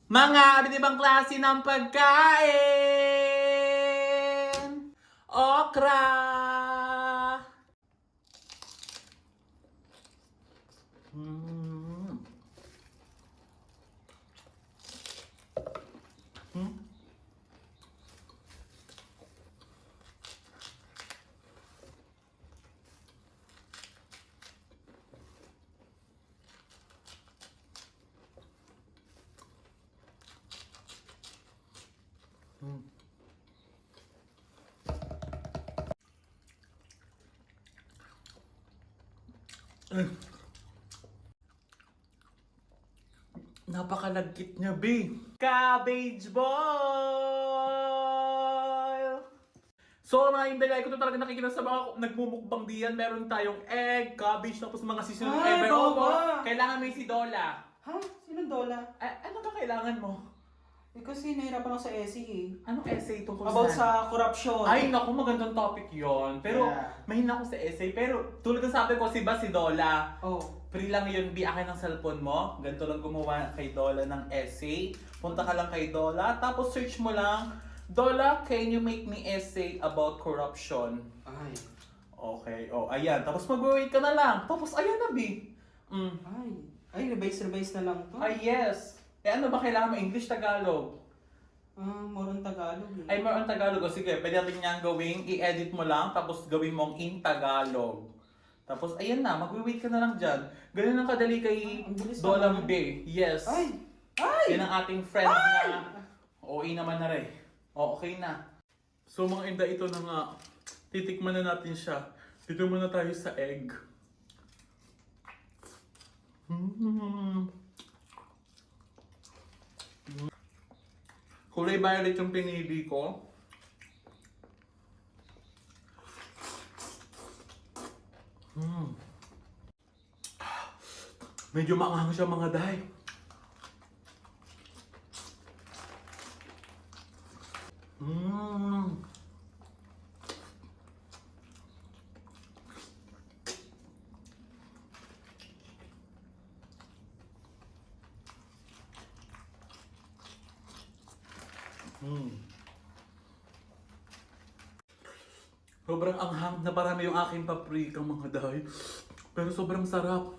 Mga iba't ibang klase ng pagkain. Okra. Mm. Mm. Mm. Napakalagkit niya, be. Cabbage ball! So mga inday, ko to talaga nakikita sa mga nagmumukbang diyan. Meron tayong egg, cabbage, tapos mga seasonal Ay, ever. baba! Kailangan may si Dola. Ha? Sinong Dola? Ano ba kailangan mo? Eh kasi nahirapan ako sa essay eh. Anong essay tungkol About saan? sa corruption. Ay, naku, magandang topic yon. Pero, Yeah. mahina ako sa essay. Pero, tulad ng sabi ko, si Dola. Oh. Free lang yun, be akin ng cellphone mo. Ganito lang gumawa kay Dola ng essay. Punta ka lang kay Dola, tapos search mo lang, Dola, can you make me essay about corruption? Ay. Okay, ayan. Tapos mag-wait ka na lang. Tapos, ayan na, be. Ay, revise na lang to. Ay, yes. Ano ba kailangan mo? English, Tagalog? More on Tagalog eh. Ay, more on Tagalog. O sige, pwede natin niyang gawing, i-edit mo lang, tapos gawin mong in Tagalog. Tapos, ayan na, mag-wait ka na lang dyan. Ganun ang kadali kay Ang bilis Dola naman. Be. Yes. Ay! Ay! Yan ang ating friend na OA naman na rin. Okay na. So mga inda, ito na nga. Titikman na natin siya. Dito muna tayo sa egg. Kulay violet yung pinili ko. Medyo maanghang siya mga day. Sobrang anghang na parami yung aking paprika mga day. Pero sobrang sarap.